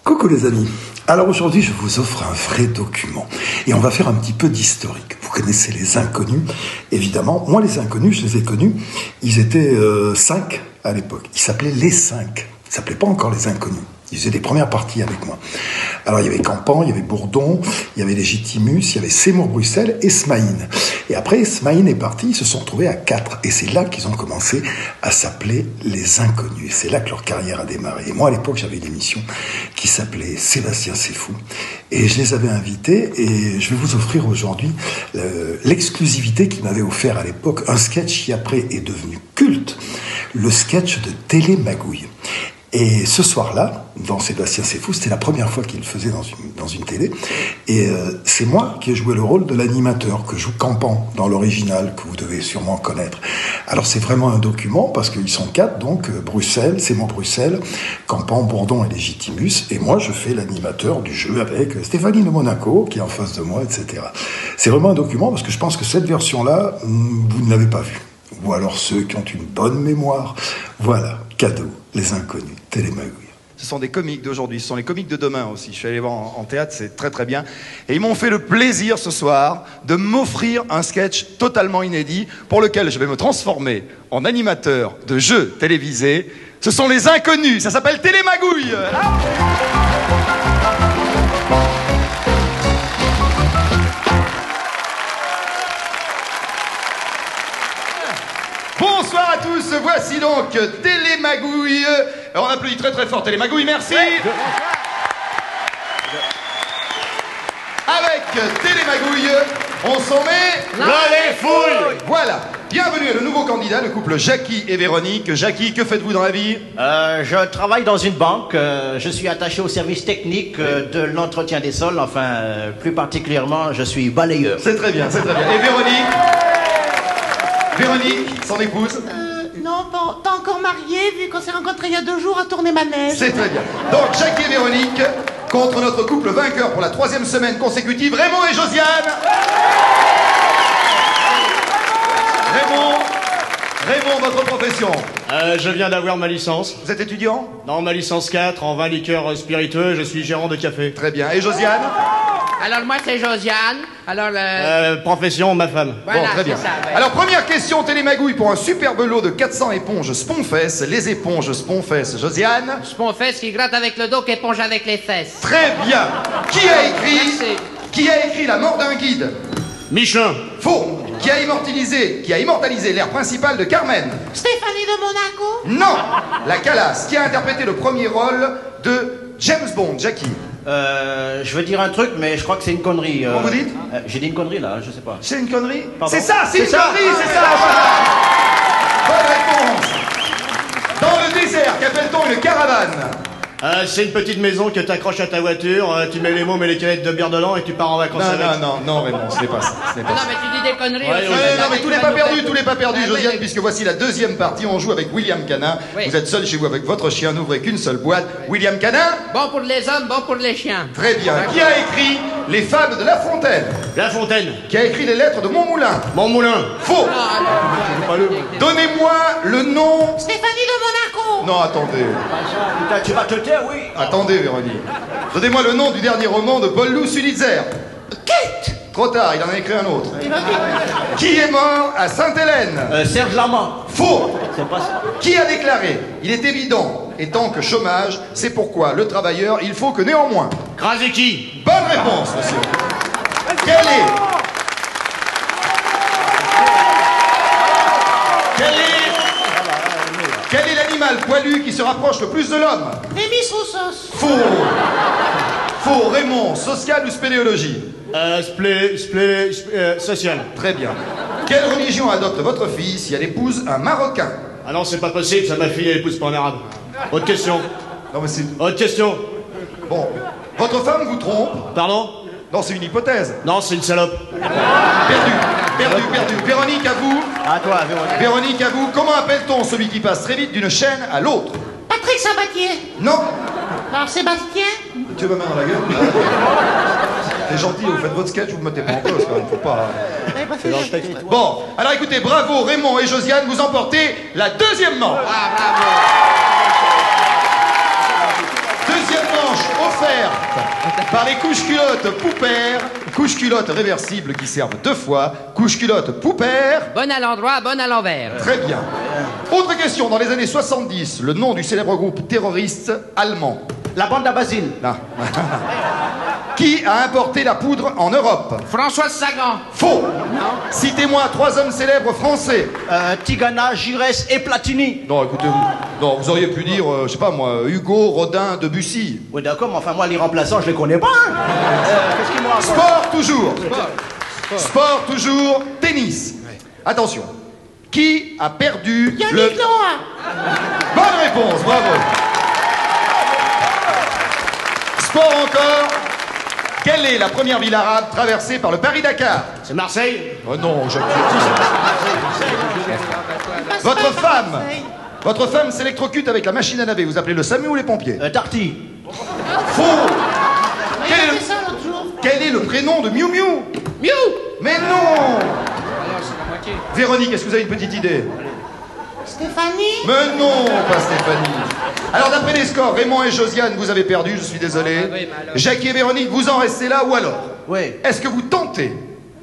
Coucou les amis. Alors aujourd'hui, je vous offre un vrai document et on va faire un petit peu d'historique. Vous connaissez les Inconnus, évidemment. Moi, les Inconnus, je les ai connus. Ils étaient 5 à l'époque. Ils s'appelaient les 5. Ils ne s'appelaient pas encore les Inconnus. Ils faisaient des premières parties avec moi. Alors, il y avait Campan, il y avait Bourdon, il y avait Légitimus, il y avait Seymour Bruxelles et Smaïn. Et après, Smaïn est parti, ils se sont retrouvés à 4. Et c'est là qu'ils ont commencé à s'appeler les Inconnus. C'est là que leur carrière a démarré. Et moi, à l'époque, j'avais une émission qui s'appelait Sébastien C'est Fou. Et je les avais invités et je vais vous offrir aujourd'hui l'exclusivité qu'ils m'avaient offert à l'époque. Un sketch qui après est devenu culte. Le sketch de Télémagouille. Et ce soir-là, dans Sébastien C'est Fou, c'était la première fois qu'il le faisait dans une télé. Et c'est moi qui ai joué le rôle de l'animateur, que joue Campan dans l'original, que vous devez sûrement connaître. Alors c'est vraiment un document, parce qu'ils sont 4, donc Bruxelles, Seymour Bruxelles, Campan, Bourdon et Légitimus. Et moi, je fais l'animateur du jeu avec Stéphanie de Monaco, qui est en face de moi, etc. C'est vraiment un document, parce que je pense que cette version-là, vous ne l'avez pas vue. Ou alors ceux qui ont une bonne mémoire. Voilà, cadeau, les Inconnus, Télémagouille. Ce sont des comiques d'aujourd'hui, ce sont les comiques de demain aussi. Je suis allé voir en théâtre, c'est très très bien. Et ils m'ont fait le plaisir ce soir de m'offrir un sketch totalement inédit pour lequel je vais me transformer en animateur de jeux télévisés. Ce sont les Inconnus, ça s'appelle Télémagouille. Bonsoir à tous, voici donc Télémagouille. Alors on applaudit très très fort Télémagouille, merci. Avec Télémagouille, on s'en met dans les fouilles. Voilà, bienvenue à le nouveau candidat, le couple Jackie et Véronique. Jackie, que faites-vous dans la vie? Je travaille dans une banque, je suis attaché au service technique de l'entretien des sols, enfin plus particulièrement je suis balayeur. C'est très bien, c'est très bien. Et Véronique? Véronique, son épouse? Non, pas encore mariée, vu qu'on s'est rencontrés il y a 2 jours à tourner manège. C'est très bien. Donc, Jackie et Véronique contre notre couple vainqueur pour la 3e semaine consécutive, Raymond et Josiane. Raymond, votre profession? Je viens d'avoir ma licence. Vous êtes étudiant? Non, ma licence 4 en vin liqueur spiritueux, je suis gérant de café. Très bien. Et Josiane? Alors moi c'est Josiane, alors Profession, ma femme. voilà, Bon, très bien. ça, ouais. Alors, première question, Télémagouille, pour un superbe lot de 400 éponges Sponfess. Les éponges Sponfess, Josiane? Sponfesse qui gratte avec le dos, qui éponge avec les fesses. Très bien. Merci. Qui a écrit La mort d'un guide? Michelin. Faux. Qui a immortalisé l'air principal de Carmen? Stéphanie de Monaco? Non. La Calas. Qui a interprété le premier rôle de James Bond, Jackie? Je veux dire un truc, mais je crois que c'est une connerie. Comment vous dites? J'ai dit une connerie là, je sais pas. C'est une connerie? Pardon? C'est ça, c'est une connerie, c'est ça, voilà. Bonne réponse. Dans le désert, qu'appelle-t-on une caravane? C'est une petite maison que t'accroches à ta voiture, tu mets les mômes et les canettes de bière dedans et tu pars en vacances avec. Non, Raymond, ce n'est pas ça. Ce n'est pas Non ça. mais tu dis des conneries Ouais, aussi. ouais, Non, mais tout n'est pas perdu, Ouais, Josiane, ouais. puisque voici la 2e partie. On joue avec William Canin. Oui. Vous êtes seul chez vous avec votre chien, n'ouvrez qu'une seule boîte. William Canin? Bon pour les hommes, bon pour les chiens. Très bien. Qui a écrit Les Fables de La Fontaine? La Fontaine. Qui a écrit Les Lettres de Montmoulin? Mon moulin. Faux. Donnez-moi le nom... Stéphanie de Monaco? Non, attendez. Putain, tu vas te taire, oui. Attendez, Véronique. Donnez-moi le nom du dernier roman de Paul-Loup Sulitzer. Kate? Trop tard, il en a écrit un autre. Qui est mort à Sainte-Hélène? Serge Lama. Faux. C'est pas ça. Qui a déclaré: il est évident, étant que chômage, c'est pourquoi le travailleur, il faut que néanmoins. Kraseki. Bonne réponse, monsieur. Quel est l'animal poilu qui se rapproche le plus de l'homme? Demis Roussos. Faux, Raymond, social ou spéléologie? Social. Très bien. Quelle religion adopte votre fille si elle épouse un Marocain? Ah non, c'est pas possible, ça ma fille elle épouse pas un arabe. Autre question. Non mais c'est... Autre question. Bon. Votre femme vous trompe? Pardon? Non, c'est une hypothèse. Non, c'est une salope. Perdu. Véronique, à vous. À toi, Véronique. Véronique, à vous. Comment appelle-t-on celui qui passe très vite d'une chaîne à l'autre? Patrick Sabatier. Non. Alors Sébastien? Tu veux ma main dans la gueule? C'est gentil, vous faites votre sketch, vous me mettez pas en cause quand même, faut pas... C'est dans le texte. Bon, alors écoutez, bravo Raymond et Josiane, vous emportez la 2e manche. Ah bravo. 2e manche par les couches-culottes Poupère, couches-culottes réversibles qui servent 2 fois, couches-culottes Poupère. Bonne à l'endroit, bonne à l'envers. Très bien. Autre question, dans les années 70, le nom du célèbre groupe terroriste allemand. La bande à Basile. Là. Qui a importé la poudre en Europe? Françoise Sagan. Faux. Citez-moi 3 hommes célèbres français. Tigana, Giresse et Platini. Non, écoutez, vous auriez pu dire, je sais pas moi, Hugo, Rodin, Debussy. Oui, d'accord, mais enfin, moi, les remplaçants, je les connais pas. Hein. Qu'est-ce qu'ils m'ont apporté? Sport toujours. Sport toujours. Tennis. Attention. Qui a perdu Yannick Noah. Bonne réponse, bravo. Sport encore. Quelle est la première ville arabe traversée par le Paris-Dakar? C'est Marseille? Oh non, Votre femme s'électrocute avec la machine à laver. Vous appelez le SAMU ou les pompiers? Darty. Faux. Il a fait ça l'autre jour. Quel est le prénom de Miu Miu? Miou. Mais non. Véronique, est-ce que vous avez une petite idée? Stéphanie. Mais non, pas Stéphanie. Alors d'après les scores, Raymond et Josiane, vous avez perdu, je suis désolé. Ah oui, mais alors... Jackie et Véronique, vous en restez là ou alors? Oui. Est-ce que vous tentez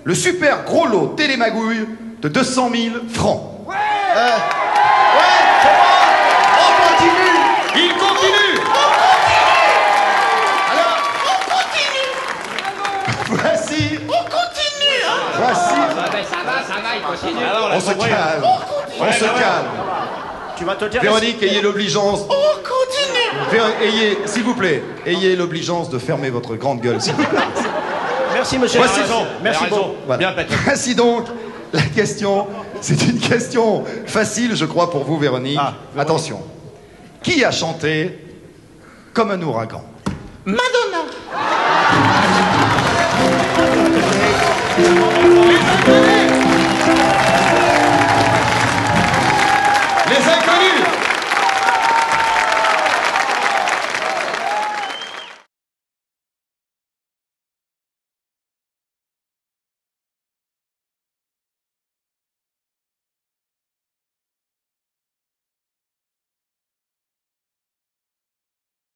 le super gros lot télémagouille de 200 000 francs? Ouais, c'est bon. On continue. Il continue. Alors, voici, On continue, hein. voici, Ah ben ça va, il continue. on se calme, on se calme. Tu vas te dire... Véronique, ayez l'obligeance, On continue. ayez, s'il vous plaît, ayez l'obligeance de fermer votre grande gueule, s'il vous plaît. Merci, monsieur. Voici- Merci beaucoup. Voilà. Bien, Patrick. Voici donc la question. C'est une question facile, je crois, pour vous, Véronique. Ah, Attention. Qui a chanté Comme un ouragan? Madonna. Les inconnus.